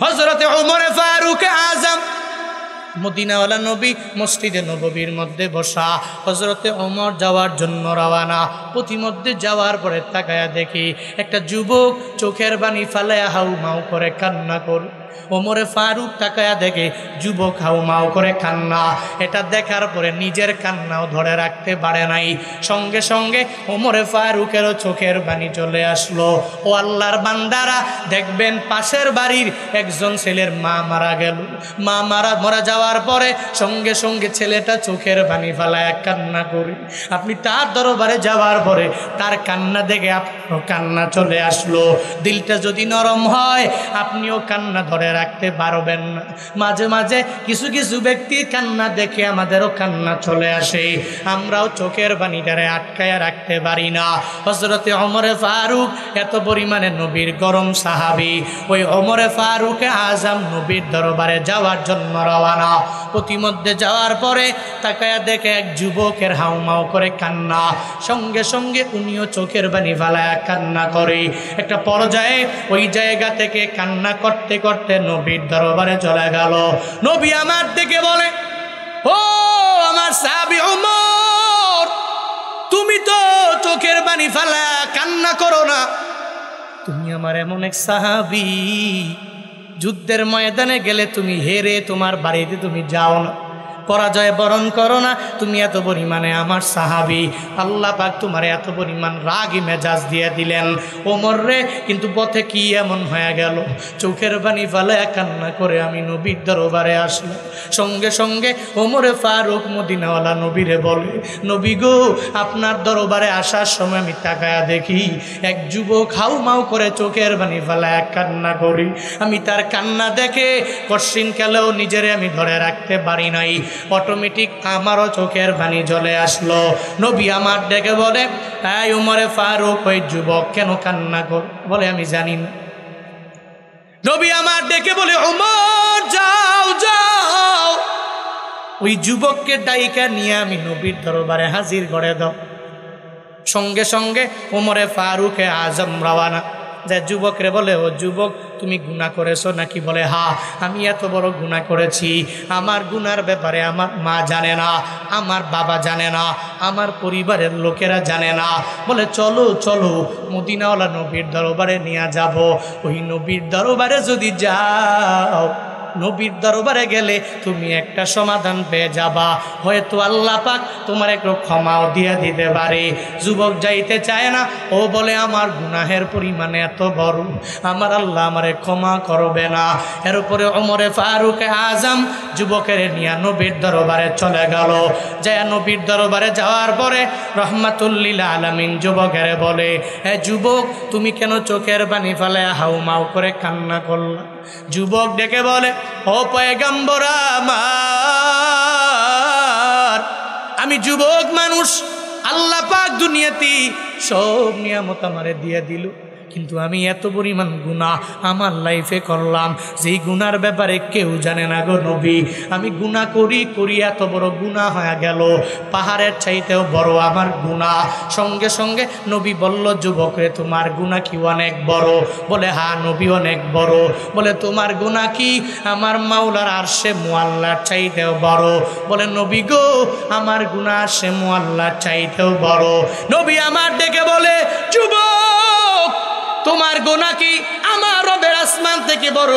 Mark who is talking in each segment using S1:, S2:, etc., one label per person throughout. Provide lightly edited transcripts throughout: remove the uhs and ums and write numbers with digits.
S1: হযরতে ওমর ফারুক আযম মদিনাওয়ালা নবী মসজিদে নববীর মধ্যে বসা। হযরতে ওমর যাওয়ার জন্য রওনা। পথিমধ্যে যাওয়ার পরে তাকায়া দেখি একটা যুবক চোখের পানি ফালায়া হাউমাউ করে কান্না করে। ওমরে ফারুক তাকায়া দেখে যুবক হাউমাউ করে কান্না। এটা দেখার পরে নিজের কান্নাও ধরে রাখতে পারে নাই। সঙ্গে সঙ্গে ওমরে ফারুকেরও চোখের পানি চলে আসলো। ও আল্লাহর বান্দারা, দেখবেন পাশের বাড়ির একজন ছেলের মা মারা গেল। মা মারা যাওয়ার পরে সঙ্গে সঙ্গে ছেলেটা চোখের পানি ফালায়া কান্না করে। আপনি তার দরবারে যাওয়ার পরে তার কান্না দেখে আপনারও কান্না চলে আসলো। দিলটা যদি নরম হয় আপনিও কান্না ধরে রাখতে পারবেন না। মাঝে মাঝে কিছু কিছু ব্যক্তির কান্না দেখে আমাদেরও কান্না চলে আসে, আমরাও চোখের পানিটারে আটকায়া রাখতে পারি না। হযরতে ওমরে ফারুক এত পরিমাণে নবীর গরম সাহাবী। ওই ওমরে ফারুক আযম নবীর দরবারে যাওয়ার জন্য রওনা। প্রতিমধ্যে যাওয়ার পরে তাকায়া দেখে এক যুবকের হাউমাউ করে কান্না। সঙ্গে সঙ্গে উনিও চোখের পানি ফালায়া কান্না করে। একটা পর্যায়ে ওই জায়গা থেকে কান্না করতে করতে নবীর দরবারে চলে গেল। নবী আমার দিকে বলে, ও আমার সাহাবী ওমর, তুমি তো চোখের পানি ফালায়া কান্না করো না। তুমি আমার এমন এক সাহাবী, যুদ্ধের ময়দানে গেলে তুমি হেরে তোমার বাড়িতে তুমি যাও না, পরাজয় বরণ করো না। তুমি এত পরিমাণে আমার সাহাবী, আল্লাহ পাক তোমার এত পরিমাণ রাগী মেজাজ দিয়ে দিলেন। ওমর রে, কিন্তু পথে কি এমন হয়ে গেল, চোখের পানি ফালায়া কান্না করে আমি নবীর দরবারে আসলাম। সঙ্গে সঙ্গে ওমরে ফারুক মদিনাওয়ালা নবীরে বলে, নবী গো, আপনার দরবারে আসার সময় আমি তাকায়া দেখি এক যুবক হাউমাউ করে চোখের পানি ফালায়া কান্না করি। আমি তার কান্না দেখে কশিন কালেও নিজেরে আমি ধরে রাখতে পারি নাই। অটোমেটিক আমারও চোখের পানি চলে আসলো। নবী আমার ডেকে বলে, এই ওমরে ফারুক, ওই যুবক কেন কান্না কর? বলে আমি জানি না। নবী আমার ডেকে বলে, ওমর যাও যাও, ওই যুবককে ডাইকা নিয়ে আমি নবীর দরবারে হাজির করে দাও। সঙ্গে সঙ্গে ওমরে ফারুক আযম রওনা। যে যুবকরে বলে, ও যুবক, তুমি গুনাহ করেছো নাকি? বলে, হ্যাঁ, আমি এত বড় গুনাহ করেছি। আমার গুনার ব্যাপারে আমার মা জানে না, আমার বাবা জানে না, আমার পরিবারের লোকেরা জানে না। বলে, চলো চলো মদিনাওয়ালা নবীর দরবারে নিয়ে যাব। ওই নবীর দরবারে যদি যাও, নবীর দরবারে গেলে তুমি একটা সমাধান পেয়ে যাবা, হয়তো আল্লাহ পাক তোমার একটু ক্ষমাও দিয়ে দিতে পারে। যুবক যাইতে চায় না। ও বলে, আমার গুনাহের পরিমাণ এত বড়, আমার আল্লাহ আমারে ক্ষমা করবে না। এর উপরে ওমরে ফারুক আযম যুবকের নিয়ে নবীর দরবারে চলে গেল। যায় নবীর দরবারে যাওয়ার পরে রহমাতুল লিল আলামিন যুবকের বলে, হে যুবক, তুমি কেন চোখের পানি ফালায়া হাউমাউ করে কান্না করলা? যুবক ডেকে বলে, ও পয়গম্বর আমার, আমি যুবক মানুষ, আল্লাহ পাক দুনিয়াতে সব নিয়ামত আমারে দিয়ে দিল, কিন্তু আমি এত পরিমাণ গুনাহ আমার লাইফে করলাম, যেই গুনার ব্যাপারে কেউ জানে না গো নবী। আমি গুনাহ করি করি এত বড় গুনাহ হয়ে গেল, পাহাড়ের চাইতেও বড় আমার গুনাহ। সঙ্গে সঙ্গে নবী বলল, যুবকরে, তোমার গুনাহ কি অনেক বড়? বলে, হ্যাঁ নবী, অনেক বড়। বলে, তোমার গুনাহ কি আমার মাওলার আরশে মুআল্লার চাইতেও বড়? বলে, নবী গো, আমার গুনাহ আরশে মুআল্লার চাইতেও বড়। নবী আমার ডেকে বলে, যুবক, তোমার গুনাহ কি আমার রবের আসমান থেকে বড়?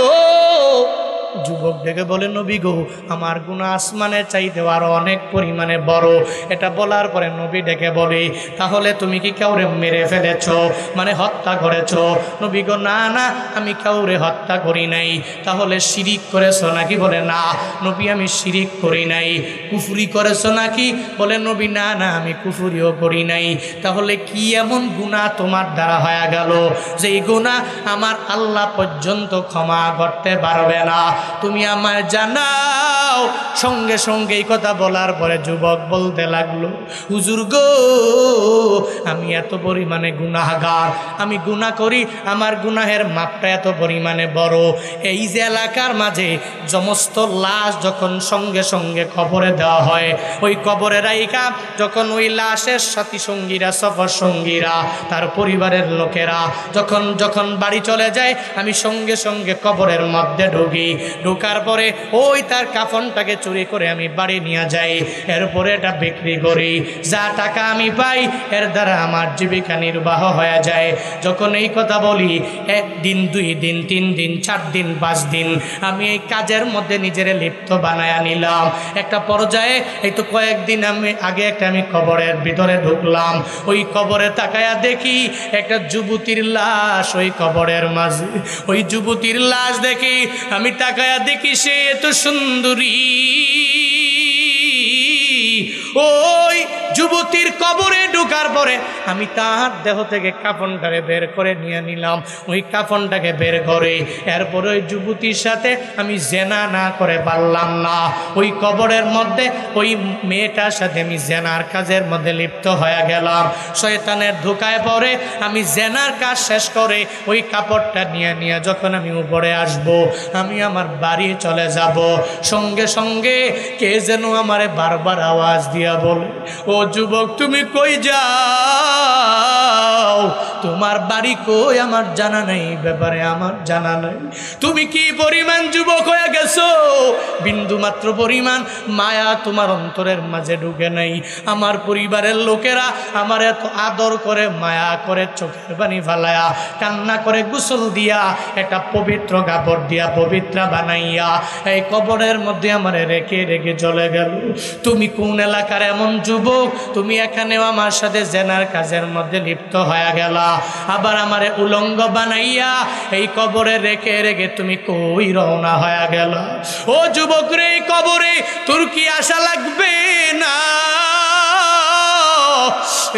S1: যুবক ডেকে বলে, নবী গো, আমার গুনাহ আসমানের চাইতে আরো অনেক পরিমাণে বড়। এটা বলার পরে নবী ডেকে বলে, তাহলে তুমি কি কাউরে মেরে ফেলেছ, মানে হত্যা করেছ? নবী গো, না না, আমি কাউরে হত্যা করি নাই। তাহলে শিরিক করেছো নাকি? বলে, না নবী, আমি শিরিক করি নাই। কুফরি করেছো নাকি? বলে, নবী, না না, আমি কুফরিও করি নাই। তাহলে কি এমন গুনাহ তোমার দ্বারা হয়ে গেল যেই গুনাহ আমার আল্লাহ পর্যন্ত ক্ষমা করতে পারবে না? তুমি আমায় জানাও যাও। সঙ্গে সঙ্গে এই কথা বলার পরে যুবক বলতে লাগলো, হুজুর গো, আমি এত পরিমাণে গুনাহগার, আমি গুনাহ করি, আমার গুনাহের মাপটা এত পরিমাণে বড়। এই যে এলাকার মাঝে সমস্ত লাশ যখন সঙ্গে সঙ্গে কবরে দেওয়া হয়, ওই কবরে রাইখা যখন ওই লাশের সাথী সঙ্গীরা, সফর সঙ্গীরা, তার পরিবারের লোকেরা যখন যখন বাড়ি চলে যায়, আমি সঙ্গে সঙ্গে কবরের মধ্যে ঢুকি। ঢোকার পরে ওই তার কাফনটাকে চুরি করে আমি বাড়ি নিয়ে যাই। এরপরে এটা বিক্রি করি, যা টাকা আমি পাই এর দ্বারা আমার জীবিকা নির্বাহ হয়ে যায়। যখন এই কথা বলি, 1 দিন 2 দিন 3 দিন 4 দিন 5 দিন আমি এই কাজের মধ্যে নিজেরে লিপ্ত বানায়া নিলাম। একটা পর্যায়ে এই তো কয়েকদিন আগে আমি কবরের ভিতরে ঢুকলাম। ওই কবরে তাকায়া দেখি একটা যুবতীর লাশ ওই কবরের মাঝে। ওই যুবতীর লাশ দেখি, আমি তাকায়া দেখি সে এত সুন্দরী। ওই যুবতীর কবরে ঢোকার পরে আমি তার দেহ থেকে কাফনটাকে বের করে নিয়ে নিলাম। ওই কাফনটাকে বের করে এরপরে ওই যুবতীর সাথে আমি জেনা না করে পারলাম না। ওই কবরের মধ্যে ওই মেয়েটার সাথে আমি জেনার কাজের মধ্যে লিপ্ত হয়ে গেলাম। শয়তানের ধোঁকায় পড়ে আমি জেনার কাজ শেষ করে ওই কাপড়টা নিয়ে যখন আমি উপরে আসব, আমি আমার বাড়ি চলে যাব, সঙ্গে সঙ্গে কে যেন আমারে বারবার আওয়াজ দিয়া বলে, ও যুবক তুমি কই যাও? তোমার বাড়ি কই আমার জানা নেই, ব্যাপারে আমার জানা নেই। তুমি কি পরিমাণ যুবক হয়ে গেছো, বিন্দু মাত্র পরিমাণ মায়া তোমার অন্তরের মাঝে ঢুকে নেই। আমার পরিবারের লোকেরা আমার এত আদর করে, মায়া করে, চোখের পানি ফালায়া, কান্না করে, গোসল দিয়া, একটা পবিত্র কাপড় দিয়া পবিত্রা বানাইয়া এই কবরের মধ্যে আমারে রেখে রেখে চলে গেল। তুমি কোন এলাকার এমন যুবক, তুমি এখানেও আমার সাথে জেনার কাজের মধ্যে লিপ্ত হয়ে গেলা, আবার আমারে উলঙ্গ বানাইয়া এই কবরে রেখে রেখে তুমি কই রওনা হয়ে গেল? ও যুবক রে, এই কবরে তোর কি আশা লাগবে না?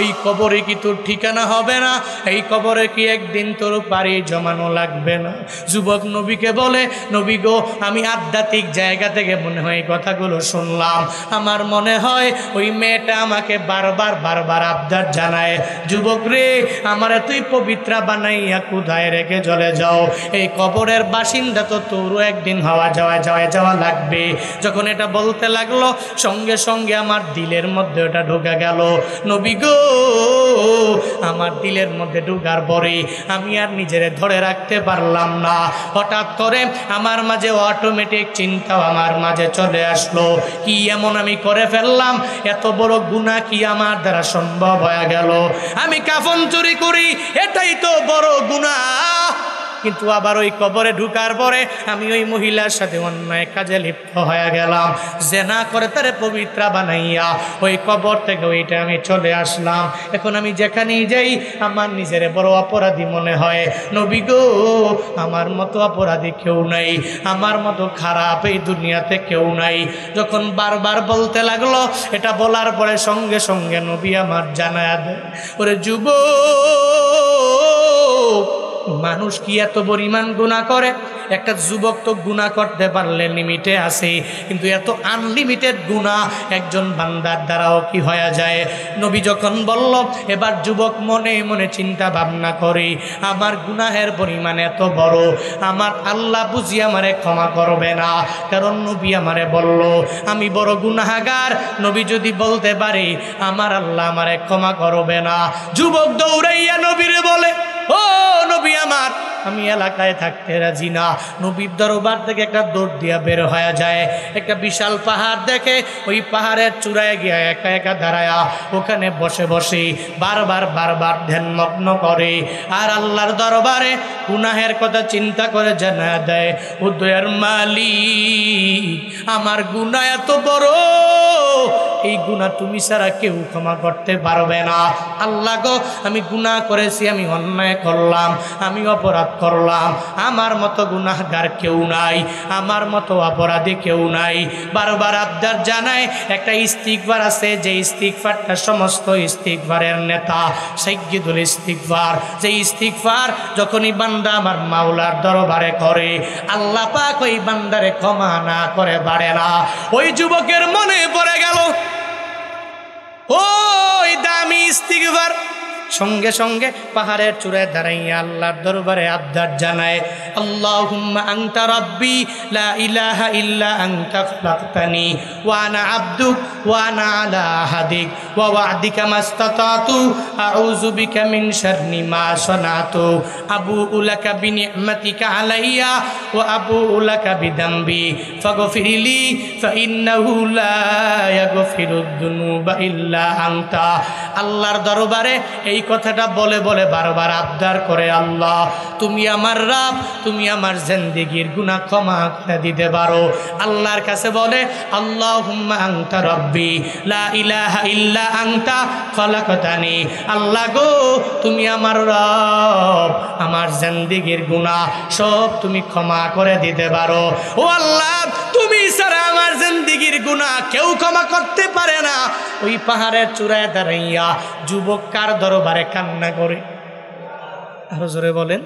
S1: এই কবরে কি তোর ঠিকানা হবে না? এই কবরে কি একদিন তোর পাড়ি জমানো লাগবে না? যুবক নবীকে বলে, নবী গো, আমি আধ্যাত্মিক জায়গা থেকে মনে হয় কথাগুলো শুনলাম। আমার মনে হয় ওই মেয়েটা আমাকে বারবার বারবার আবদার জানায়, যুবক রে, আমারে তুই পবিত্রা বানাইয়া কোথায় রেখে চলে যাও? এই কবরের বাসিন্দা তো তোরও একদিন যাওয়া লাগবে। যখন এটা বলতে লাগলো, সঙ্গে সঙ্গে আমার দিলের মধ্যে ওটা ঢোকা গেল। নবী গো, আমার দিলের মধ্যে ঢোকার পরে আমি আর নিজেরে ধরে রাখতে পারলাম না। হঠাৎ করে আমার মাঝে অটোমেটিক চিন্তাও আমার মাঝে চলে আসলো, কি এমন আমি করে ফেললাম, এত বড় গুনাহ কি আমার দ্বারা সম্ভব হয়ে গেল? আমি কাফন চুরি করি, এটাই তো বড় গুনাহ। কিন্তু আবার ওই কবরে ঢুকার পরে আমি ওই মহিলার সাথে অন্যায় কাজে লিপ্ত হয়ে গেলাম। জেনা করে তারে পবিত্রা বানাইয়া ওই কবর থেকে ওইটা আমি চলে আসলাম। এখন আমি যেখানেই যাই আমার নিজের বড় অপরাধী মনে হয়। নবী গো, আমার মতো অপরাধী কেউ নাই, আমার মতো খারাপ এই দুনিয়াতে কেউ নাই। যখন বারবার বলতে লাগলো, এটা বলার পরে সঙ্গে সঙ্গে নবী আমার জানায়া দেয়, ওরে যুবক, মানুষ কি এত পরিমাণ গুনাহ করে? একটা যুবক তো গুনাহ করতে পারলে লিমিটে আছে, কিন্তু এত আনলিমিটেড গুনাহ একজন বান্দার দ্বারাও কি হয়ে যায়? নবী যখন বলল, এবার যুবক মনে মনে চিন্তা ভাবনা করে, আমার গুনাহের পরিমাণ এত বড়, আমার আল্লাহ বুঝি আমারে ক্ষমা করবে না। কারণ নবী আমারে বলল আমি বড় গুনাহগার। নবী যদি বলতে পারে আমার আল্লাহ আমারে ক্ষমা করবে না, যুবক দৌড়াইয়া নবীরে বলে, ও নবী আমার, আমি এলাকায় থাকতে রাজি না। নবীর দরবার থেকে একটা দৌড় দিয়া বের হয়ে যায়, একটা বিশাল পাহাড় দেখে, ওই পাহাড়ের চূড়ায় গিয়া একা একা দাঁড়ায়া ওখানে বসে বসে বারবার বারবার ধ্যানমগ্ন করে আর আল্লাহর দরবারে গুনাহের কথা চিন্তা করে জানা দেয়, ও দয়ার মালিক, আমার গুনাহ এত বড়, এই গুনাহ তুমি ছাড়া কেউ ক্ষমা করতে পারবে না। আল্লাহ গো, আমি গুনাহ করেছি, আমি অন্যায় করলাম, আমি অপরাধ করলাম, আমার মতো গুনাহগার কেউ নাই, আমার মতো অপরাধী কেউ নাই। বারবার আবদার জানায় একটা ইস্তিগফার আছে, যে ইস্তিগফারটা সমস্ত ইস্তিগফারের নেতা, সাইয়্যিদুল ইস্তিগফার। যে ইস্তিগফার যখনই বান্দা আমার মাওলার দরবারে করে, আল্লাহ পাক ওই বান্দারে ক্ষমা না করে বাড়ে না। ওই যুবকের মনে পড়ে গেল ওই দামি ইস্তিগফার। সঙ্গে সঙ্গে পাহাড়ের চূড়ায় দাঁড়াইয়া আল্লাহর দরবারে আবদার জানায়, আল্লাহুম্মা আনতা রাব্বি লা ইলাহা ইল্লা আনতা খলাকতানি ওয়া আনা আবদুক ওয়া আনা আলা আহাদিক ওয়া ওয়া'দিকা মাস্তাতাতু আউযু বিকা মিন শাররি মা সানাতু আবুউ লাকা বিনি'মাতিকা আলাইয়া ওয়া আবুউ লাকা বিদামবি ফাগফিরলি ফাইন্নাহু লা ইয়াগফিরুদ দুনুবা ইল্লা আনতা। আল্লাহর দরবারে এই কথাটা বলে বলে বারবার আবদার করে, আল্লাহ তুমি আমার রব, তুমি আমার জিন্দেগীর গুনাহ ক্ষমা করে দিতে পারো। আল্লাহর কাছে বলে, আল্লাহুম্মা আনতা রাব্বি লা ইলাহা ইল্লা আনতা খলাকতানি। আল্লাহ গো, তুমি আমার রব, আমার জিন্দেগীর গুনাহ সব তুমি ক্ষমা করে দিতে পারো। ও আল্লাহ, তুমি ছাড়া আমার জিন্দেগীর গুনাহ কেউ ক্ষমা করতে পারে না। ওই পাহাড়ের চূড়ায় দাঁড়াইয়া যুবক কার দরবারে কান্না করে? আরো জোরে বলেন।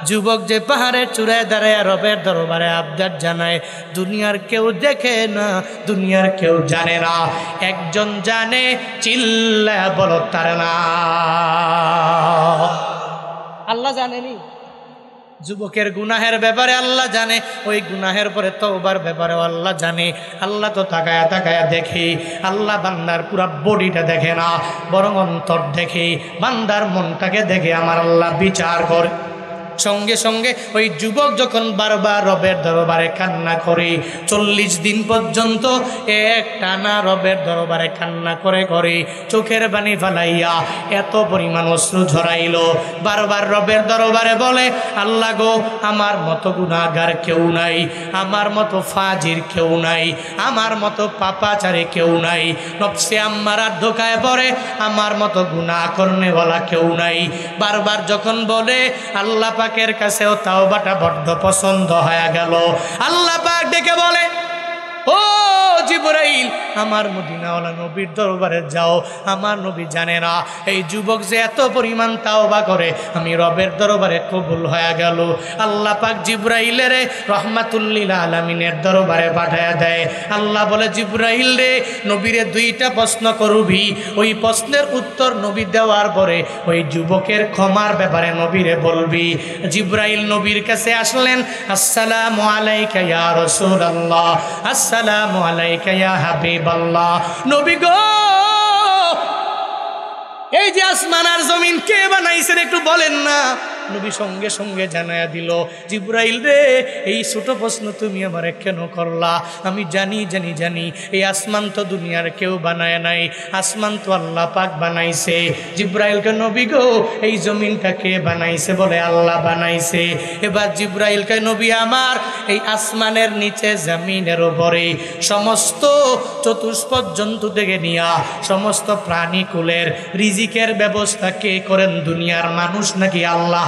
S1: যুবক যে পাহাড়ের চূড়ায় দাঁড়ায় রবের দরবারে আবদার জানায়, দুনিয়ার কেউ দেখে না, দুনিয়ার কেউ জানে না, একজন জানে, চিল্লায়া বলো তার না। আল্লাহ জানেনি? যুবকের গুনাহের ব্যাপারে আল্লাহ জানে, ওই গুনাহের পরে তওবার ব্যাপারে আল্লাহ জানে। আল্লাহ তো তাকায়া তাকায়া দেখে, আল্লাহ বান্দার পুরা বডিটা দেখে না, বরং অন্তর দেখে, বান্দার মনটাকে দেখে আমার আল্লাহ বিচার করে। সঙ্গে সঙ্গে ওই যুবক যখন বারবার রবের দরবারে কান্না করে, 40 দিন পর্যন্ত এক টানা রবের দরবারে কান্না করে করে চোখের পানি ফালাইয়া এত পরিমাণ অশ্রু ঝরাইল। বারবার রবের দরবারে বলে, আল্লাহ গো, আমার মতো গুনাহগার কেউ নাই, আমার মতো ফাজির কেউ নাই, আমার মতো পাপাচারী কেউ নাই, নফসে আম্মারার ধোকায় পড়ে আমার মতো গুনাহ করনেওয়ালা কেউ নাই। বারবার যখন বলে, আল্লাহ পাকের কাছেও তাওবাটা বড্ড পছন্দ হয়ে গেল। আল্লাহ পাক ডেকে বলে, ও জিবরাইল, আমার মদিনাওয়ালা নবীর দরবারে যাও। আমার নবী জানে না এই যুবক যে এত পরিমাণ তাওবা করে, আমি রবের দরবারে কবুল হয়ে গেল। আল্লাহ পাক জিবরাইলের রহমাতুল লিল আলামিনের দরবারে পাঠায়া দেয়। আল্লাহ বলে, জিবরাইল রে, নবীরে 2টা প্রশ্ন করবি, ওই প্রশ্নের উত্তর নবী দেওয়ার পরে ওই যুবকের ক্ষমার ব্যাপারে নবীরে বলবি। জিবরাইল নবীর কাছে আসলেন, আসসালামু আলাইকা ইয়া রাসূলুল্লাহ, আসসালামু আলাইকা ইয়া হাবিবাল্লাহ। নবী গো, এই যে আসমান আর জমিন কে বানাইছেন একটু বলেন না? নবী সঙ্গে সঙ্গে জানায়া দিল, জিবরাইল রে, এই ছোট প্রশ্ন তুমি আমারে কেন করলা? আমি জানি জানি জানি এই আসমান তো দুনিয়ার কেউ বানায় নাই, আসমান তো আল্লাহ পাক বানাইছে। জিবরাইলকে, নবী গো, এই জমিনটা কে বানাইছে? বলে আল্লাহ বানাইছে। এবার জিবরাইলকে, নবী আমার, এই আসমানের নিচে জমিনের উপরে সমস্ত চতুষ্পদ জন্তু থেকে নিয়া সমস্ত প্রাণীকুলের রিজিকের ব্যবস্থা কে করেন? দুনিয়ার মানুষ নাকি আল্লাহ?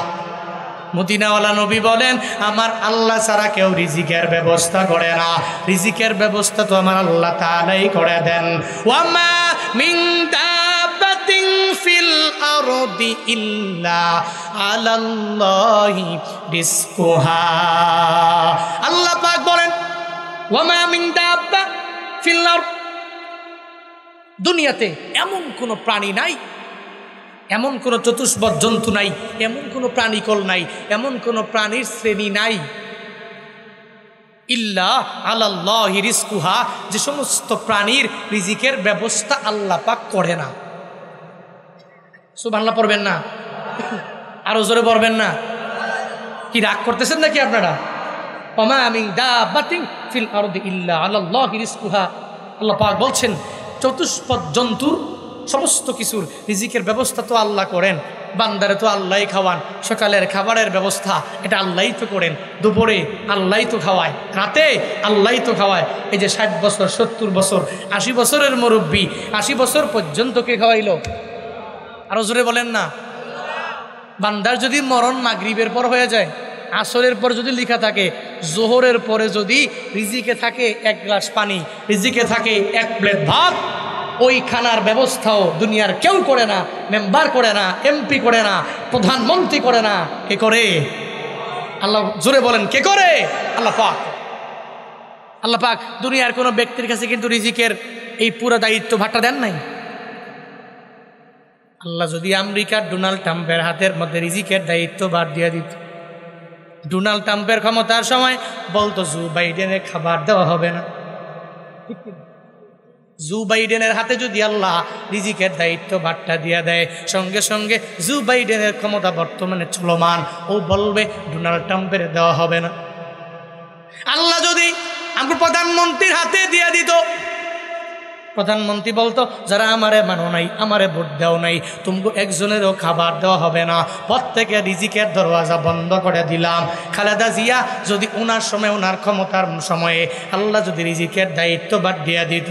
S1: মদিনাওয়ালা নবী বলেন, আমার আল্লাহ ছাড়া কেউ রিজিকের ব্যবস্থা করে না, রিজিকের ব্যবস্থা তো আমার আল্লাহ তাআলাই করে দেন। ওয়ামা মিন দাবাতিন ফিল আরদি ইল্লা আলাল্লাহি রিজকুহা। আল্লাহ পাক বলেন, ওয়ামা মিন দাব্বা ফিল আরদ, দুনিয়াতে এমন কোনো প্রাণী নাই, এমন কোনো চতুষ্পদ জন্তু নাই, এমন কোনো প্রাণীকল নাই, এমন কোনো প্রাণীর শ্রেণী নাই, ইল্লা আলাল্লাহি রিজকুহা, যে সমস্ত প্রাণীর রিজিকের ব্যবস্থা আল্লাহ পাক করে না। সুবহানাল্লাহ পড়বেন না? আরো জোরে পড়বেন না? কি রাগ করতেছেন নাকি আপনারা? ওমা মিন দাবাতিন ফিল আরদি ইল্লা আলাল্লাহি রিজকুহা। আল্লাহ পাক বলছেন, চতুষ্পদ জন্তুর সমস্ত কিছুর রিজিকের ব্যবস্থা তো আল্লাহ করেন, বান্দারে তো আল্লাহই খাওয়ান, সকালের খাবারের ব্যবস্থা এটা আল্লাহই তো করেন, দুপুরে আল্লাহই তো খাওয়ায়, রাতে আল্লাহই তো খাওয়ায়। এই যে 60 বছর 70 বছর 80 বছরের মুরব্বী 80 বছর পর্যন্ত কে খাওয়াইল? আরো জোরে বলেন না। বান্দার যদি মরণ মাগরিবের পর হয়ে যায়, আসরের পর যদি লেখা থাকে, জোহরের পরে যদি রিজিকে থাকে 1 গ্লাস পানি, রিজিকে থাকে 1 প্লেট ভাত, ওই খানার ব্যবস্থাও দুনিয়ার কেউ করে না, মেম্বার করে না, এমপি করে না, প্রধানমন্ত্রী করে না, কে করে? আল্লাহ। জোরে বলেন কে করে? আল্লাহ পাক। আল্লাহ পাক দুনিয়ার কোনো ব্যক্তির কাছে কিন্তু রিজিকের এই পুরো দায়িত্ব ভাট্টা দেন নাই। আল্লাহ যদি আমেরিকার ডোনাল্ড ট্রাম্পের হাতের মধ্যে রিজিকের দায়িত্ব ভার দিয়ে দিত, ডোনাল্ড ট্রাম্পের ক্ষমতার সময় বলতো জো বাইডেনের খাবার দেওয়া হবে না। জো বাইডেনের হাতে যদি আল্লাহ রিজিকের দায়িত্ব ভারটা দিয়ে দেয়, সঙ্গে সঙ্গে জো বাইডেনের ক্ষমতা বর্তমানে চলমান, ও বলবে ডোনাল্ড ট্রাম্পের দেওয়া হবে না। আল্লাহ যদি আমার প্রধানমন্ত্রীর হাতে দিয়ে দিত, প্রধানমন্ত্রী বলতো যারা আমারে মানো নাই, আমারে ভোট দেও নাই, তুমকো একজনেরও খাবার দেওয়া হবে না, প্রত্যেকে রিজিকের দরওয়াজা বন্ধ করে দিলাম। খালেদা জিয়া যদি ওনার সময়, ওনার ক্ষমতার সময়ে আল্লাহ যদি রিজিকের দায়িত্ব বাদ দিয়া দিত,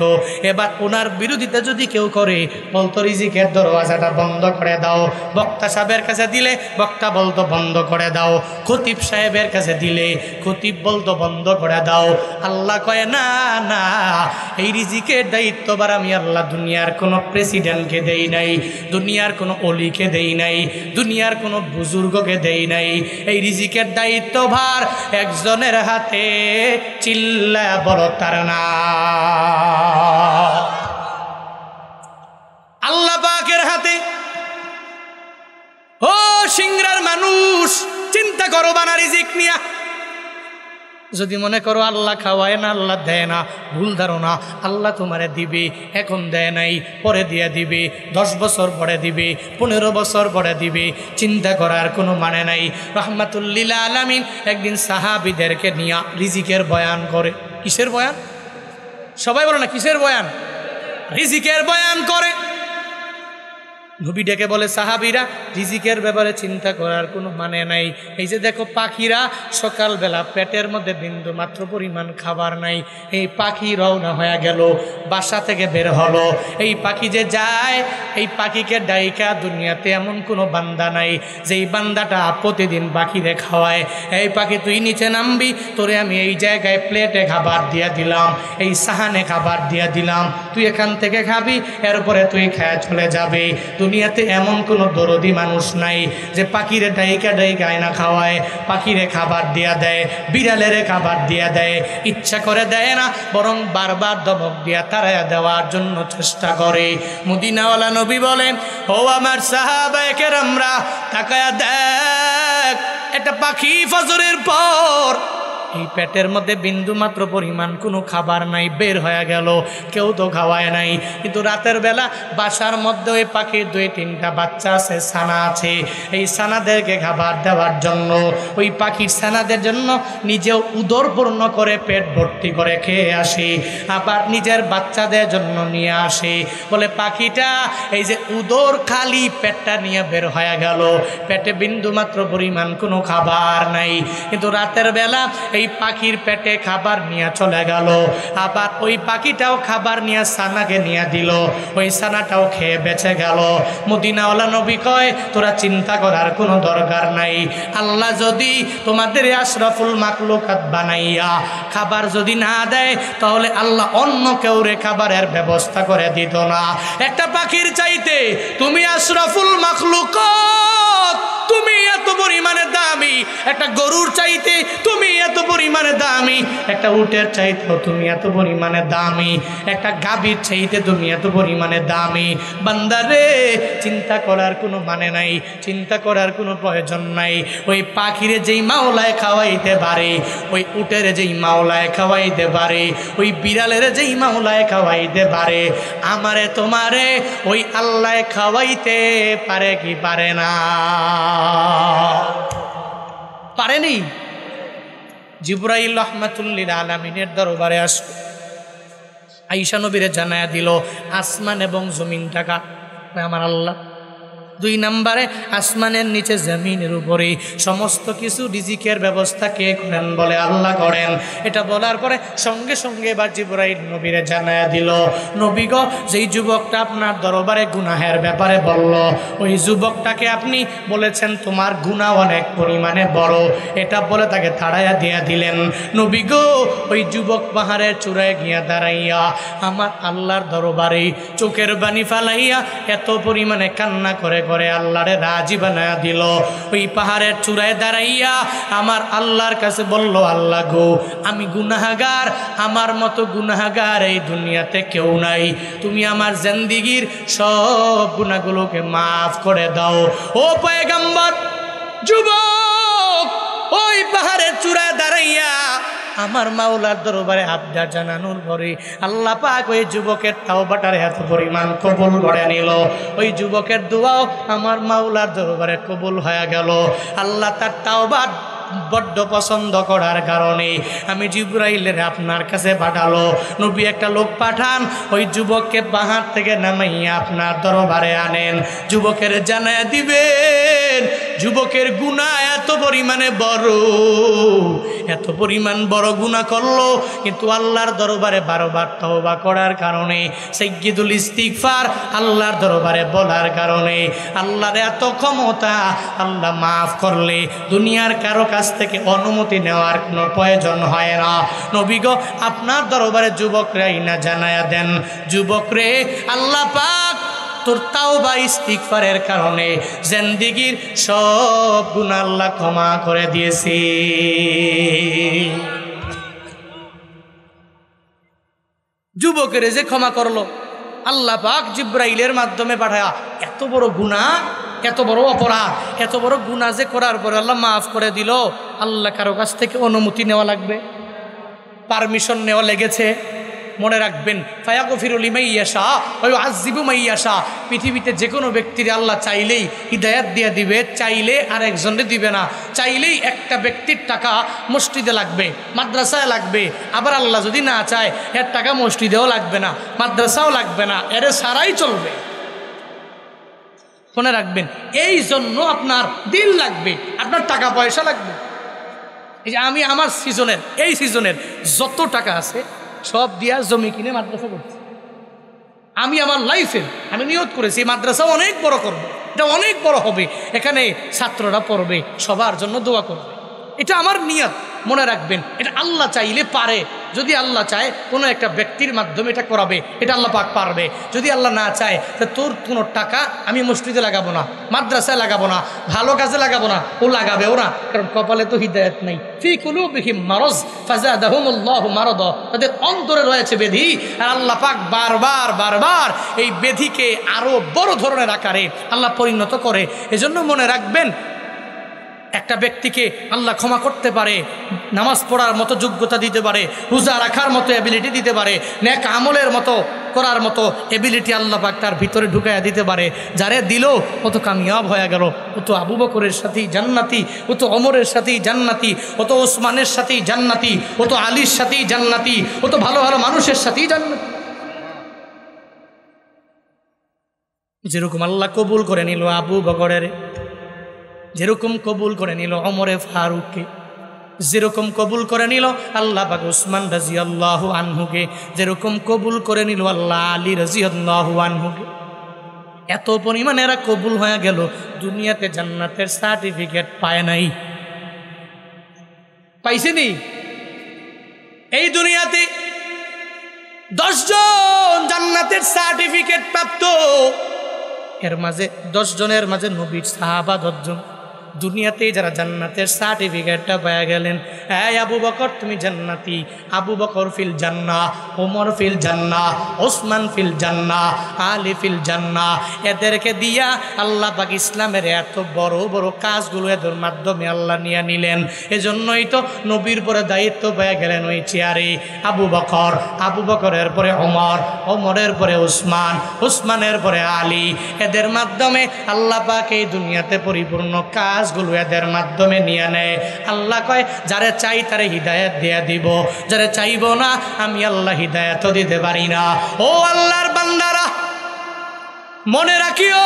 S1: এবার ওনার বিরোধিতা যদি কেউ করে, বলতো রিজিকের দরওয়াজাটা বন্ধ করে দাও। বক্তা সাহেবের কাছে দিলে বক্তা বলতো বন্ধ করে দাও, খতিব সাহেবের কাছে দিলে খতিব বলতো বন্ধ করে দাও। আল্লাহ কয় না না, এই রিজিকের দায়িত্ব আমি আল্লাহ দুনিয়ার কোনো প্রেসিডেন্টকে দেই নাই, দুনিয়ার কোনো অলিকে দেই নাই, দুনিয়ার কোনো বুজুর্গকে দেই নাই। এই রিজিকের দায়িত্ব ভার একজনের হাতে, চিল্লা বড় তার না আল্লাহ পাকের হাতে। ও সিংড়ার মানুষ, চিন্তা করো বানা রিজিক নিয়া। যদি মনে করো আল্লাহ খাওয়ায় না, আল্লাহ দেয় না, ভুল ধারণা। আল্লাহ তোমারে দিবে, এখন দেয় নাই, পরে দিয়ে দিবে, 10 বছর পরে দিবে, 15 বছর পরে দিবে, চিন্তা করার কোনো মানে নাই। রহমাতুল্লিল আলামিন একদিন সাহাবীদেরকে নিয়ে রিজিকের বয়ান করে। কিসের বয়ান? সবাই বলো না কিসের বয়ান? রিজিকের বয়ান করে। নবী ডেকে বলে, সাহাবীরা রিজিকের ব্যাপারে চিন্তা করার কোনো মানে নাই। এই যে দেখো পাখিরা সকালবেলা পেটের মধ্যে বিন্দু মাত্র পরিমাণ খাবার নাই, এই পাখি রওনা হয়ে গেল, বাসা থেকে বের হলো। এই পাখি যে যায়, এই পাখিকে ডাইকা দুনিয়াতে এমন কোনো বান্দা নাই যেই বান্দাটা প্রতিদিন পাখিরে খাওয়ায়। এই পাখি তুই নিচে নামবি, তোরে আমি এই জায়গায় প্লেটে খাবার দিয়া দিলাম, এই সাহানে খাবার দিয়া দিলাম, তুই এখান থেকে খাবি, এরপরে তুই খেয়ে চলে যাবে। দুনিয়াতে এমন কোনো দরদি মানুষ নাই যে পাখিরে ডাইকা ডাইকা আয়না খাওয়ায়, পাখিরে খাবার দিয়া দেয়, বিড়ালেরে খাবার দিয়া দেয়। ইচ্ছা করে দেয় না, বরং বারবার দমক দিয়া তাড়াইয়া দেওয়ার জন্য চেষ্টা করে। মদিনাওয়ালা নবী বলেন, ও আমার সাহাবায়ে কেরামরা, তাকায়া দেখ, একটা পাখি ফজরের পর এই পেটের মধ্যে বিন্দু মাত্র পরিমাণ কোনো খাবার নাই, বের হয়ে গেল, কেউ তো খাওয়ায় নাই। কিন্তু রাতের বেলা বাসার মধ্যে ওই পাখির 2-3টা বাচ্চা আছে, ছানা আছে। এই ছানাদেরকে খাবার দেওয়ার জন্য, ওই পাখির ছানাদের জন্য নিজেও উদর পূর্ণ করে পেট ভর্তি করে খেয়ে আসে, আবার নিজের বাচ্চাদের জন্য নিয়ে আসে। বলে পাখিটা এই যে উদর খালি পেটটা নিয়ে বের হয়ে গেল, পেটে বিন্দু মাত্র পরিমাণ কোনো খাবার নাই, কিন্তু রাতের বেলা এই পাখির পেটে খাবার নিয়ে চলে গেল। আবার ওই পাখিটাও খাবার নিয়ে ছানাকে নিয়ে দিল, ওই ছানাটাও খেয়ে বেঁচে গেল। মদিনাওয়ালা নবী কয়, তোরা চিন্তা করার কোনো দরকার নাই। আল্লাহ যদি তোমাদের আশরাফুল মাখলুকাত বানাইয়া খাবার যদি না দেয়, তাহলে আল্লাহ অন্য কেউ রে খাবারের ব্যবস্থা করে দিত না। একটা পাখির চাইতে তুমি আশরাফুল মাখলুকাত, তুমি এত পরিমাণে দামি। একটা গরুর চাইতে তুমি এত পরিমাণে দামি, একটা উটের চাইতেও তুমি এত পরিমাণে দামি, একটা গাভীর চাইতে তুমি এত পরিমাণে দামি। বান্দারে, চিন্তা করার কোনো মানে নাই, চিন্তা করার কোনো প্রয়োজন নাই। ওই পাখিরে যেই মাওলায় খাওয়াইতে পারে, ওই উটের যেই মাওলায় খাওয়াইতে পারে, ওই বিড়ালের যেই মাওলায় খাওয়াইতে পারে, আমারে তোমারে ওই আল্লাহ খাওয়াইতে পারে কি পারে না? পারেনি? জিবরাইল রহমাতুল্লিল আলামিনের দরবারে আসলো, আয়েশা নবীরে জানায়া দিল, আসমান এবং জমিন টাকা আমার আল্লাহ, দুই নম্বরে আসমানের নিচে জমিনের উপরে সমস্ত কিছু রিজিকের ব্যবস্থা কে করেন? বলে আল্লাহ করেন। এটা বলার পরে সঙ্গে সঙ্গে এবার জিবরাইল নবীরে জানায়া দিল, নবী গো, যেই যুবকটা আপনার দরবারে গুনাহের ব্যাপারে বলল, ওই যুবকটাকে আপনি বলেছেন তোমার গুনাহ অনেক পরিমাণে বড়, এটা বলে তাকে তাড়াইয়া দিয়া দিলেন। নবী গো, ওই যুবক পাহাড়ের চূড়ায় গিয়া দাঁড়াইয়া আমার আল্লাহর দরবারে চোখের বাণী ফালাইয়া এত পরিমাণে কান্না করে করে আল্লাহরে রাজি বানায়া দিল। ওই পাহাড়ের চূড়ায় দাঁড়াইয়া আমার আল্লাহর কাছে বলল, আল্লাহ গো, আমি গুনাহগার, আমার মতো গুনাহগার এই দুনিয়াতে কেউ নাই, তুমি আমার জিন্দেগীর সব গুনাহগুলোকে মাফ করে দাও। ও পয়গম্বর, যুবক ওই পাহাড়ের চূড়ায় দাঁড়াইয়া আমার মাওলার দরবারে আবদার জানানোর পরে আল্লাহ পাক ওই যুবকের তাওবাটার এত পরিমাণ কবুল করে নিল। ওই যুবকের দোয়াও আমার মাওলার দরবারে কবুল হয়ে গেল। আল্লাহ তার তাওবা বড্ড পছন্দ করার কারণে আমি জিবরাইলের আপনার কাছে পাঠালো। নবী একটা লোক পাঠান, ওই যুবককে পাহাড় থেকে নামাইয়া আপনার দরবারে আনেন, যুবকের জানায়া দিবেন যুবকের গুনাহ এত পরিমাণে বড়, এত পরিমাণ বড় গুনাহ করলো, কিন্তু আল্লাহর দরবারে 12 বার তওবা করার কারণে, সাইয়্যিদুল ইস্তিগফার আল্লাহর দরবারে বলার কারণে আল্লাহর এত ক্ষমতা, আল্লাহ মাফ করলে দুনিয়ার কারো কাছ থেকে অনুমতি নেওয়ার কোনো প্রয়োজন হয় না। নবী গো, আপনার দরবারে যুবকরাই না জানায়া দেন, যুবকরে আল্লাহ পাক তোর তাওবা ইস্তিগফারের কারণে জিন্দেগীর সব গুনাহ আল্লাহ ক্ষমা করে দিয়েছে। যুবকের যে ক্ষমা করলো আল্লাহ পাক জিবরাইলের মাধ্যমে পাঠায়া, এত বড় গুনাহ, এত বড় অপরাধ, এত বড় গুনাহ যে করার পরে আল্লাহ মাফ করে দিল। আল্লাহ কারো কাছ থেকে অনুমতি নেওয়া লাগবে, পারমিশন নেওয়া লেগেছে। মনে রাখবেন, ফায়াগফিরু লিমান ইয়াশা ওয়া ইউআযযিবু মান ইয়াশা। পৃথিবীতে যে কোনো ব্যক্তির আল্লাহ চাইলেই হিদায়াত দিয়ে দিবে, চাইলে আর একজনকে দিবে না। চাইলেই একটা ব্যক্তির টাকা মসজিদে লাগবে, মাদ্রাসায় লাগবে, আবার আল্লাহ যদি না চায় এর টাকা মসজিদেও লাগবে না, মাদ্রাসাও লাগবে না, এর সারাই চলবে। মনে রাখবেন, এই জন্য আপনার দিল লাগবে, আপনার টাকা পয়সা লাগবে। এই যে আমি আমার সিজনের, এই সিজনের যত টাকা আছে সব দিয়া জমি কিনে মাদ্রাসা করছি। আমি আমার লাইফে আমি নিয়ত করেছি মাদ্রাসা অনেক বড় করব, এটা অনেক বড় হবে, এখানে ছাত্ররা পড়বে, সবার জন্য দোয়া করবে, এটা আমার নিয়ত। মনে রাখবেন, এটা আল্লাহ চাইলে পারে। যদি আল্লাহ চায় কোনো একটা ব্যক্তির মাধ্যমে এটা করাবে, এটা আল্লাহ পাক পারবে। যদি আল্লাহ না চায় তা তোর কোনো টাকা আমি মসজিদে লাগাবো না, মাদ্রাসায় লাগাবো না, ভালো কাজে লাগাবো না, ও লাগাবেও না, কারণ কপালে তো হিদায়াত নেই। ফি কুলুবিহিম মারাজ ফাযাদাহুমুল্লাহু মারাদা, তাদের অন্তরে রয়েছে ব্যাধি, আর আল্লাহ পাক বারবার বারবার এই ব্যাধিকে আরো বড় ধরনের আকারে আল্লাহ পরিণত করে। এজন্য মনে রাখবেন, একটা ব্যক্তিকে আল্লাহ ক্ষমা করতে পারে, নামাজ পড়ার মতো যোগ্যতা দিতে পারে, রোজা রাখার মতো এবিলিটি দিতে পারে, নেক আমলের মতো করার মতো এবিলিটি আল্লাহ পাক তার ভিতরে ঢুকাইয়া দিতে পারে। যারে দিল ও তো কামিয়াব হয়ে গেল, ও তো আবু বকরের সাথেই জান্নাতি, ও তো ওমরের সাথেই জান্নাতি, ও তো ওসমানের সাথেই জান্নাতি, ও তো আলীর সাথেই জান্নাতি, ও তো ভালো ভালো মানুষের সাথেই জান্নাতি। যেরকম আল্লাহ কবুল করে নিল আবু বকরের, যেরকম কবুল করে নিল ওমরে ফারুককে, যেরকম কবুল করে নিল আল্লাহ পাক উসমান রাদিয়াল্লাহু আনহুকে, যেরকম কবুল করে নিল আল্লাহ আলী রাদিয়াল্লাহু আনহুকে। এত পরিমাণে এরা কবুল হয়ে গেল, দুনিয়াতে জান্নাতের সার্টিফিকেট পায় নাই। পাইছেনি? এই দুনিয়াতে 10 জন জান্নাতের সার্টিফিকেট প্রাপ্ত, এর মাঝে 10 জনের মাঝে নবীর সাহাবা 10 জন। দুনিয়াতেই যারা জান্নাতের সার্টিফিকেটটা পেয়ে গেলেন, এই আবু বকর তুমি জান্নাতি, আবু বকর ফিল জান্নাহ, ওমর ফিল জান্নাহ, ওসমান ফিল জান্নাহ, আলী ফিল জান্নাহ। এদেরকে দিয়া আল্লাহ পাক ইসলামের এত বড় বড় কাজগুলো এদের মাধ্যমে আল্লাহ নিয়ে নিলেন। এজন্যই তো নবীর পরে দায়িত্ব পেয়ে গেলেন ওই চেয়ারে আবু বকর, আবু বকরের পরে ওমর, ওমরের পরে উসমান, উসমানের পরে আলী। এদের মাধ্যমে আল্লাহ পাক এই দুনিয়াতে পরিপূর্ণ কাজগুলো এদের মাধ্যমে নিয়ে নেয়। আল্লাহ কয়, যারে চাই তারে হিদায়াত দিয়ে দিব, যারে চাইব না আমি আল্লাহ হিদায়াত দিতে পারি না। ও আল্লাহর বান্দারা, মনে রাখিও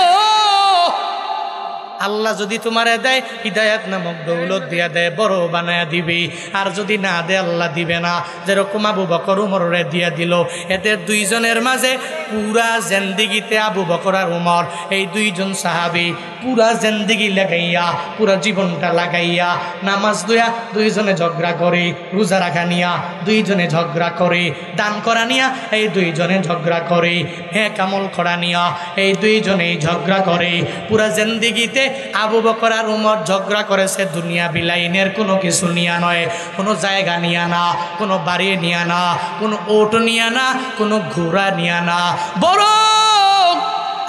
S1: আল্লাহ যদি তোমারে দেয় হিদায়াত নামক দৌলত দিয়া দেয়, বড় বানায়া দিবে। আর যদি না দেয় আল্লাহ দিবে না। যেরকম আবু বকর উমরে দিয়া দিল। এদের দুইজনের মাঝে পুরা জিন্দেগিতে আবু বকর আর উমর, এই দুইজন সাহাবী পুরা জিন্দেগি লাগাইয়া, পুরা জীবনটা লাগাইয়া নামাজ দুয়া দুইজনে ঝগড়া করে, রোজা রাখা নিয়া দুইজনে ঝগড়া করে, দান করা নিয়া এই দুইজনে ঝগড়া করে, হ্যাঁ কামল করা নিয়া এই দুইজনেই ঝগড়া করে। পুরা জিন্দেগিতে আবু বকর আর উমর ঝগড়া করেছে দুনিয়া বিলাইনের কোনো কিছু নিয়া নয়, কোনো জায়গা নিয়া না, কোনো বাড়ি নিয়া না, কোনো ওট নিয়া না, কোনো ঘোড়া নিয়া না, বরং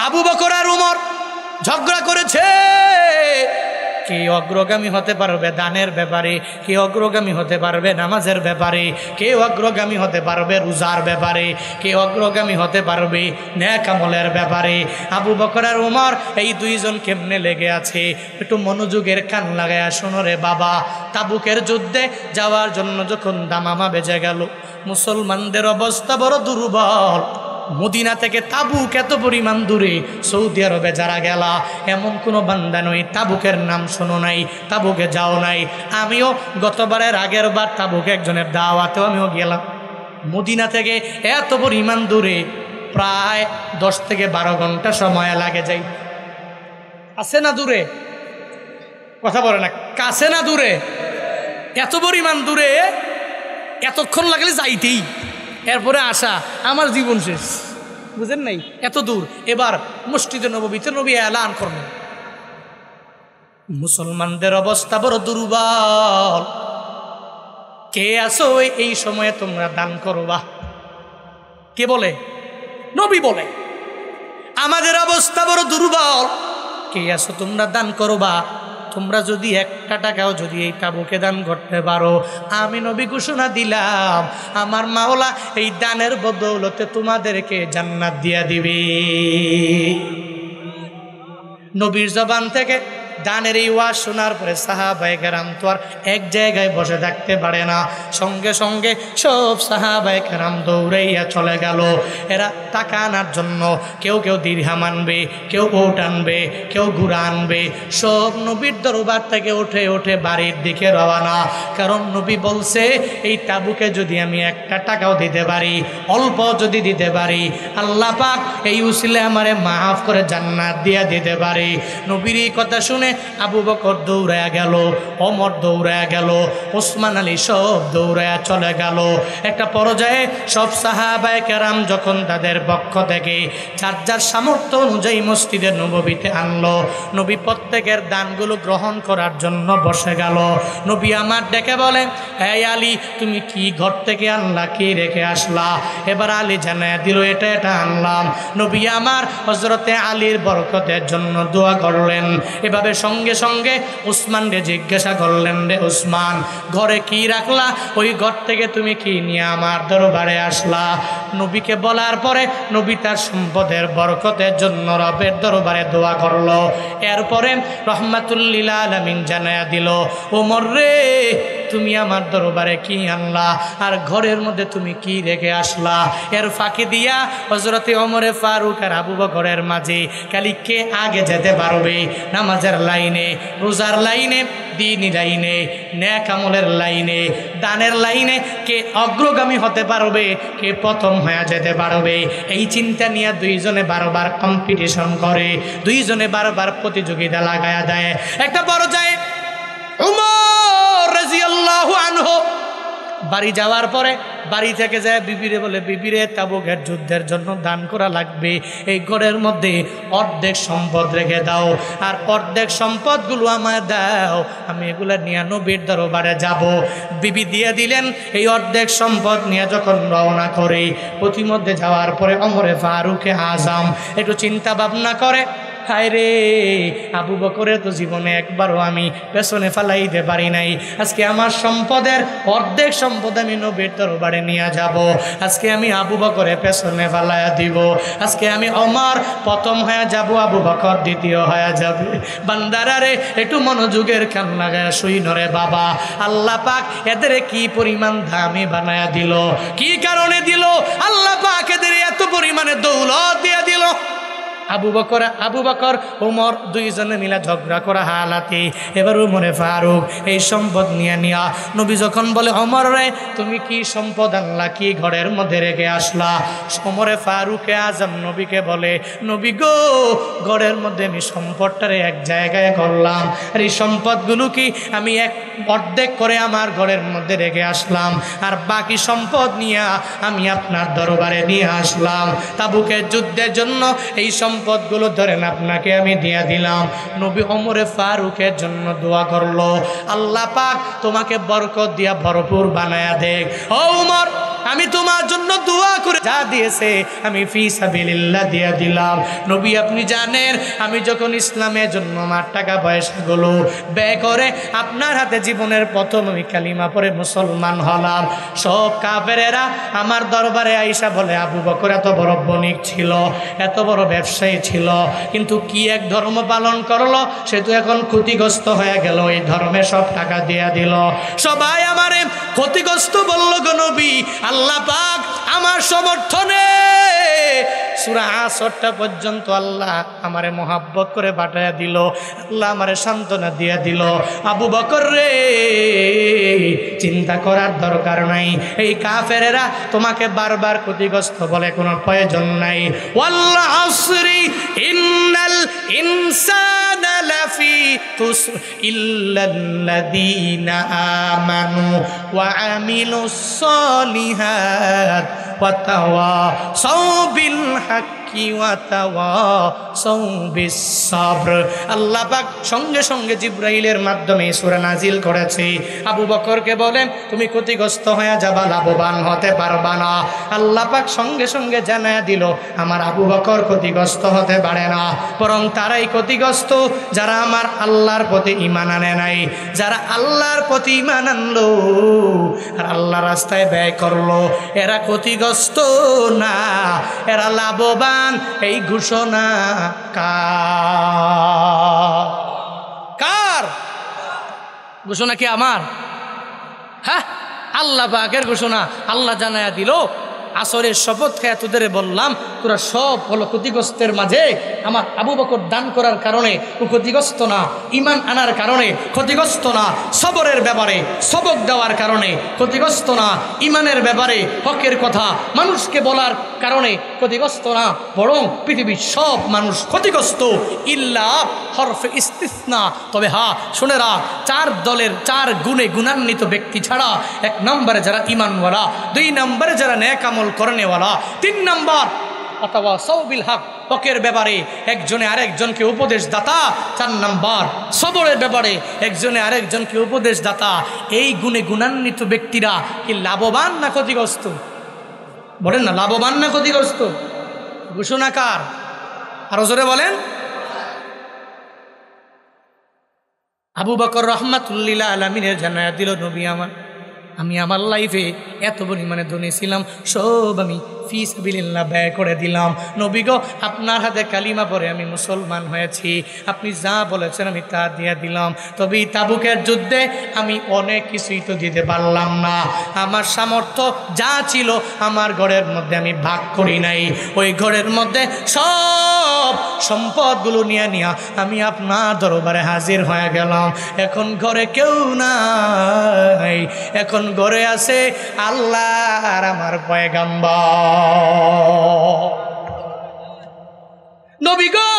S1: আবু বকর আর উমর ঝগড়া করেছে কে অগ্রগামী হতে পারবে দানের ব্যাপারে, কে অগ্রগামী হতে পারবে নামাজের ব্যাপারে, কে অগ্রগামী হতে পারবে রোজার ব্যাপারে, কে অগ্রগামী হতে পারবে নেক আমলের ব্যাপারে। আবু বকর আর উমর এই দুইজন কেমনে লেগে আছে, একটু মনোযোগের কান লাগায়া শোনো রে বাবা। তাবুকের যুদ্ধে যাওয়ার জন্য যখন দামামা বেজে গেল, মুসলমানদের অবস্থা বড় দুর্বল। মদিনা থেকে তাবুক এত পরিমাণ দূরে, সৌদি আরবে যারা গেলা এমন কোনো বান্দা নয় তাবুকের নাম শোনো নাই, তাবুকে যাও নাই। আমিও গতবারের আগের বার তাবুকে একজনের দাওয়াতেও আমিও গেলাম। মদিনা থেকে এত পরিমাণ দূরে, প্রায় 10 থেকে 12 ঘন্টা সময় লাগে যাই। আছে না দূরে? কথা বলে না, কাছে না দূরে? এত পরিমাণ দূরে, এতক্ষণ লাগলে যাইতেই, এরপরে আসা আমার জীবন শেষ। বুঝেন নাই? এত দূর। এবার মসজিদে নববীতে নবী এলান করলেন, মুসলমানদের অবস্থা বড় দুর্বল, কে আসো এই সময়ে তোমরা দান করবা? কে বলে? নবী বলে আমাদের অবস্থা বড় দুর্বল, কে আসো তোমরা দান করবা? তোমরা যদি 1 টাকাও যদি এই তাবুকে দান করতে পারো, আমি নবী ঘোষণা দিলাম আমার মাওলা এই দানের বদৌলতে তোমাদেরকে জান্নাত দিয়া দিবে। নবীর জবান থেকে দানের এই ওয়াজ শোনার পরে সাহাবায়ে কেরাম তো আর এক জায়গায় বসে থাকতে পারে না, সঙ্গে সঙ্গে সব সাহাবায়ে কেরাম দৌড়াইয়া চলে গেল। এরা টাকা আনার জন্য কেউ কেউ দিরহাম আনবে, কেউ ওট আনবে, কেউ ঘোড়া আনবে, সব নবীর দরবার থেকে উঠে উঠে বাড়ির দিকে রওনা। কারণ নবী বলছে এই তাবুকে যদি আমি 1 টাকাও দিতে পারি, অল্প যদি দিতে পারি, আল্লাহ পাক এই উসিলে আমারে মাফ করে জান্নাত দিয়া দিতে পারে। নবীর এই কথা শুনে আবু বকর দৌড়ায়া গেল, ওমর দৌড়ায়া গেল, ওসমান আলী সব দৌড়ায়া চলে গেল। একটা পর্যায়ে সব সাহাবায়ে কেরাম যখন তাদের পক্ষ থেকে যার যার সামর্থ্য অনুযায়ী মসজিদে নববীতে আনলো, নবী প্রত্যেকের দানগুলো গ্রহণ করার জন্য বসে গেল। নবী আমার ডেকে বলে, হে আলী তুমি কি ঘর থেকে আনলা, কি রেখে আসলা? এবার আলী জানায়া দিল এটা এটা আনলাম। নবী আমার হযরতে আলীর বরকতের জন্য দোয়া করলেন। এভাবে সঙ্গে সঙ্গে উসমানকে জিজ্ঞাসা করলেন, রে উসমান ঘরে কি রাখলা? ওই ঘর থেকে তুমি কি নিয়ে আমার দরবারে আসলা? নবীকে বলার পরে নবী তার সম্পদের বরকতের জন্য রবের দরবারে দোয়া করলো। এরপরে রহমাতুল লিল আলামিন জানায়া দিল, ওমর রে তুমি আমার দরবারে কি আনলা, আর ঘরের মধ্যে তুমি কি রেখে আসলা? এর ফাঁকি দিয়া হযরতে ওমরে ফারুক আর আবু বকরের মাঝে খালি কে আগে যেতে পারবে নামাজের লাইনে, রোজার লাইনে, দ্বীনি লাইনে, নেক আমলের লাইনে, দানের লাইনে কে অগ্রগামী হতে পারবে, কে প্রথম হয়ে যেতে পারবে, এই চিন্তা নিয়ে দুইজনে বারবার কম্পিটিশন করে, দুইজনে বারবার প্রতিযোগিতা লাগায়া দেয়। একটা পর্যায়ে উমর রাদিয়াল্লাহু আনহু বাড়ি যাওয়ার পরে বাড়ি থেকে যায় বিবিরে বলে, বিবিরে তাবুকের যুদ্ধের জন্য দান করা লাগবে, এই ঘরের মধ্যে অর্ধেক সম্পদ রেখে দাও, আর অর্ধেক সম্পদগুলো আমায় দাও, আমি এগুলো নিয়ে নবীর দরবারে যাব। বিবি দিয়ে দিলেন। এই অর্ধেক সম্পদ নিয়ে যখন রওনা করে প্রতিমধ্যে যাওয়ার পরে ওমরে ফারুকে আজম একটু চিন্তা ভাবনা করে, হায় রে আবু বকরের তো জীবনে একবারও আমি পেছনে ফালাইতে পারি নাই, আজকে আমার সম্পদের অর্ধেক সম্পদ আমি নবীর দরবারে নিয়ে যাব, আজকে আমি আবু বকরের পেছনে ফালাইয়া দিব, আজকে আমি ওমর প্রথম হয়ে যাব, আবু বকর দ্বিতীয় হয়ে যাবে। বান্দারারে একটু মনোযোগের কান লাগায় শুইনরে বাবা, আল্লাহ পাক এদের কি পরিমাণ দামি বানায়া দিল, কি কারণে দিল? আল্লাহ পাক এদের এত পরিমাণে দৌলত দিয়ে দিল। আবু বকর উমর দুইজনে মিলা ঝগড়া করা হালাতে এবার উমরে ফারুক এই সম্পদ নিয়া নবী যখন বলে ওমর রে তুমি কি সম্পদ আনলা, কি ঘরের মধ্যে রেখে আসলা? ওমরে ফারুকে আজম নবীকে বলে, নবী গো, ঘরের মধ্যে আমি সম্পদটারে এক জায়গায় করলাম, আর এই সম্পদগুলো কি আমি অর্ধেক করে আমার ঘরের মধ্যে রেখে আসলাম, আর বাকি সম্পদ নিয়ে আমি আপনার দরবারে নিয়ে আসলাম। তাবুকের যুদ্ধের জন্য এই সম্পদগুলো ধরেন আপনাকে আমি দিয়ে দিলাম। নবী ওমরে ফারুকের জন্য দোয়া করলো, আল্লাহ পাক তোমাকে বরকত দিয়া ভরপুর বানায়া দেখ। ও উমর, আমি তোমার জন্য দোয়া করে যা দিয়েছে আমি ফি সাবিলিল্লাহ দিয়ে দিলাম। নবী আপনি জানেন আমি যখন ইসলামের জন্য আমার টাকা পয়সাগুলো ব্যয় করে আপনার হাতে জীবনের প্রথম আমি কালিমা পড়ে মুসলমান হলাম, সব কাফেরেরা আমার দরবারে আইসা বলে আবু বকর এত বড় বণিক ছিল, এত বড় ব্যবসায়ী ছিল, কিন্তু কি এক ধর্ম পালন করলো, সে তো এখন ক্ষতিগ্রস্ত হয়ে গেল, এই ধর্মে সব টাকা দিয়া দিল। সবাই আমারে ক্ষতিগ্রস্ত বলল গো নবী, আল্লাহ পাক আমার সমর্থনে সূরা আসরটা পর্যন্ত আল্লাহ আমারে মোহাব্বত করে পাঠাইয়া দিল, আল্লাহ আমারে সান্ত্বনা দিয়া দিল। আবু বকর রে, চিন্তা করার দরকার নাই, এই কাফেরেরা তোমাকে বারবার ক্ষতিগ্রস্ত বলে কোনো প্রয়োজন নাই। ওয়াল আসরি ইন্নাল ইনসানা লাফি খুসর ইল্লাল্লাযীনা আমানু ওয়া আমিলুস সলিহাত ওয়া তাওয়াসাউ বিল হাক্কি ওয়া তাওয়াসাউ বিস সাবর। আল্লাহ পাক সঙ্গে সঙ্গে জিবরাইলের মাধ্যমে সূরা নাজিল করেছে, আবু বকরকে বলেন তুমি ক্ষতিগ্রস্ত হয়ে যাবা, লাভবান হতে পারবা না। আল্লাহ পাক সঙ্গে সঙ্গে জানায়া দিল আমার আবু বকর ক্ষতিগ্রস্ত হতে পারে না, বরং তারাই ক্ষতিগ্রস্ত যারা আমার আল্লাহর প্রতি ঈমান আনে নাই, যারা আল্লাহর প্রতি ঈমান আনলো আর আল্লাহর রাস্তায় ব্যয় করলো, এরা ক্ষতিগ্রস্ত না, এরা লাভবান। এই ঘোষণা কার ঘোষণা? কি আমার? হ্যাঁ, আল্লাহ পাকের ঘোষণা। আল্লাহ জানায়া দিল আসরের শপথ খেয়ে তোদের বললাম তোরা সব হলো ক্ষতিগ্রস্তের মাঝে, আমার আবু বকর দান করার কারণে ও ক্ষতিগ্রস্ত না, ঈমান আনার কারণে ক্ষতিগ্রস্ত না, সবরের ব্যাপারে সবক দেওয়ার কারণে ক্ষতিগ্রস্ত না, ঈমানের ব্যাপারে হকের কথা মানুষকে বলার কারণে ক্ষতিগ্রস্ত না, বরং পৃথিবীর সব মানুষ ক্ষতিগ্রস্ত ইল্লা হরফে ইস্তিসনা। তবে হ্যাঁ শুনে রাখ, চার দলের চার গুণে গুণান্বিত ব্যক্তি ছাড়া, এক নম্বরে যারা ঈমানওয়ালা, দুই নম্বরে যারা নেক আমল করেনেওয়ালা, তিন নম্বর অথবা সৌবিল হক হকের ব্যাপারে একজনে আরেকজনকে উপদেশ দাতা, চার নম্বর সবরের ব্যাপারে একজনে আরেকজনকে উপদেশ দাতা। এই গুণে গুণান্বিত ব্যক্তিরা কি লাভবান না ক্ষতিগ্রস্ত? বলেন না, লাভবান না ক্ষতিগ্রস্ত? ঘোষণাকার আরো জোরে বলেন। আবু বকর রহমাতুল্লিল্লাহ আলামিনের জানায়া দিল নবী আমি আমার লাইফে এত পরিমাণে ধনী ছিলাম, সব আমি ফি সাবিলিল্লাহ ব্যয় করে দিলাম। নবী গো, আপনার হাতে কালিমা পড়ে আমি মুসলমান হয়েছি, আপনি যা বলেছেন আমি তা দিয়ে দিলাম। তবে তাবুকের যুদ্ধে আমি অনেক কিছুই তো দিতে পারলাম না, আমার সামর্থ্য যা ছিল আমার ঘরের মধ্যে আমি ভাগ করি নাই, ওই ঘরের মধ্যে সব সম্পদগুলো নিয়ে আমি আপনার দরবারে হাজির হয়ে গেলাম। এখন ঘরে কেউ নাই, এখন ঘরে আছে আল্লাহ আর আমার পয়গাম্বর। নবী গো,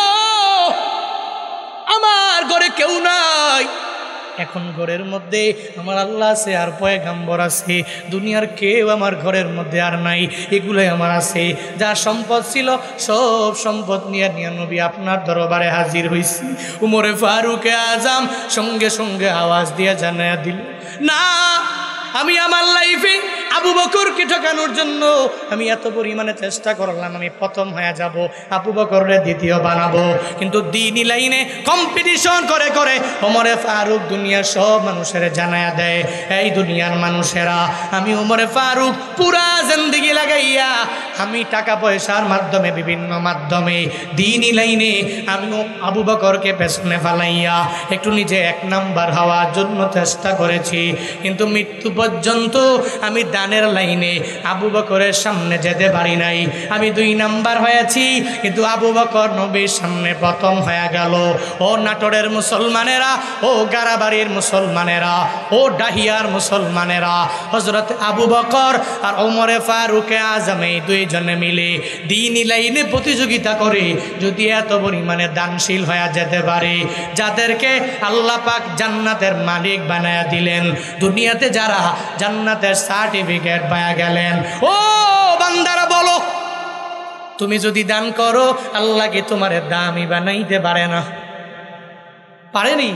S1: আমার ঘরে কেউ নাই, এখন ঘরের মধ্যে আমার আল্লাহ আছে আর পয়গাম্বর আছে, দুনিয়ার কেউ আমার ঘরের মধ্যে আর নাই, এগুলোই আমার আছে। যা সম্পদ ছিল সব সম্পদ নিয়ে নবী আপনার দরবারে হাজির হয়েছি। উমরে ফারুকে আজম সঙ্গে সঙ্গে আওয়াজ দিয়ে জানায়া দিল, না, আমি আমার লাইফে আবু বকরকে ঠকানোর জন্য আমি এত পরিমাণে চেষ্টা করলাম, আমি প্রথম হয়ে যাব, আবু বকরকে দ্বিতীয় বানাবো, কিন্তু দ্বীনি লাইনে কম্পিটিশন করে করে ওমরে ফারুক দুনিয়ার সব মানুষের জানায়া দেয়, এই দুনিয়ার মানুষেরা আমি ওমরে ফারুক পুরা জিন্দেগি লাগাইয়া আমি টাকা পয়সার মাধ্যমে বিভিন্ন মাধ্যমে দ্বীনি লাইনে আমি আবু বকরকে পেছনে ফালাইয়া একটু নিজে এক নাম্বার হওয়ার জন্য চেষ্টা করেছি, কিন্তু মৃত্যু পর্যন্ত আমি দানের আগের লাইনে আবু বকরের সামনে যেতে পারি নাই, আমি 2 নাম্বার হয়েছি, কিন্তু আবু বকর নবীর সামনে প্রথম হয়ে গেল। ও নাটোরের মুসলমানেরা, ও গারাবাড়ির মুসলমানেরা, ও ডাহিয়ার মুসলমানেরা, হযরত আবু বকর আর ওমরে ফারুকে আজম এই 2 জনে মিলে দ্বীনি লাইনে প্রতিযোগিতা করে যদি এত পরিমাণে দানশীল হয়ে যেতে পারে, যাদেরকে আল্লাহ পাক জান্নাতের মালিক বানায়া দিলেন, দুনিয়াতে যারা জান্নাতের সার্টিফিকেট পায়া গেলেন, ও বান্দারা বলো, তুমি যদি দান করো আল্লাহকে তোমার দামি বানাইতে পারে না? পারেনি?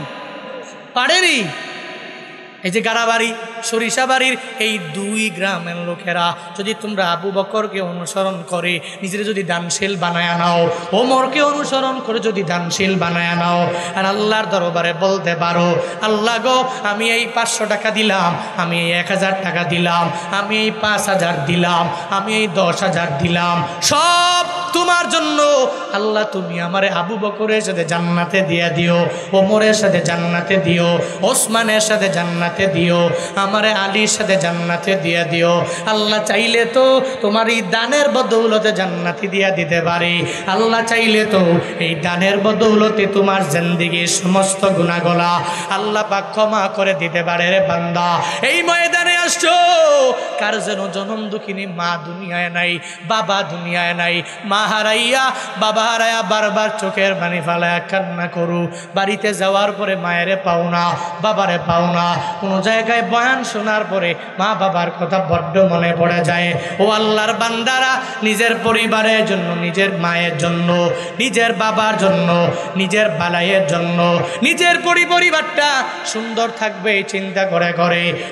S1: পারেনি? এই যে গারাবাড়ি, সরিষাবাড়ির এই 2 গ্রামের লোকেরা যদি তোমরা আবু বকরকে অনুসরণ করে নিজের যদি দানশীল বানায়া নাও, ওমরকে অনুসরণ করে যদি দানশীল বানায়া নাও, আর আল্লাহর দরবারে বলতে পারো, আল্লাহ গো আমি এই 500 টাকা দিলাম, আমি এই 1000 টাকা দিলাম, আমি এই 5000 দিলাম, আমি এই 10,000 দিলাম, সব তোমার জন্য আল্লাহ, তুমি আমারে আবু বকরের সাথে জান্নাতে দিয়ে দিও, ওমরের সাথে জান্নাতে দিও, ওসমানের সাথে জান্নাতে দিও, আমারে আলীর সাথে জান্নাতে দিয়ে দিও। আল্লাহ চাইলে তো তোমার এই দানের বদৌলতে জান্নাতি দিয়া দিতে পারে। আল্লাহ চাইলে তো এই দানের বদৌলতে তোমার জিন্দেগীর সমস্ত গুনাহগুলা আল্লাহ পাক ক্ষমা করে দিতে পারে। রে বান্দা, এই ময়দানে আসছো, কার যেন জনম দুঃখিনী মা দুনিয়ায় নাই, বাবা দুনিয়ায় নাই, মা হারাইয়া বাবা হারাইয়া বারবার চোখের পানি ফালায়া কান্না করু, বাড়িতে যাওয়ার পরে মায়েরে পাও না, বাবারে পাও না, কোনো জায়গায় বয়ান শোনার পরে মা বাবার কথা বড্ড মনে পড়ে যায়। ও আল্লাহর বান্দারা, নিজের পরিবারের জন্য, নিজের মায়ের জন্য, নিজের বাবার জন্য, নিজের বালাইয়ের জন্য, নিজের পরিবারটা সুন্দর থাকবে চিন্তা করে করে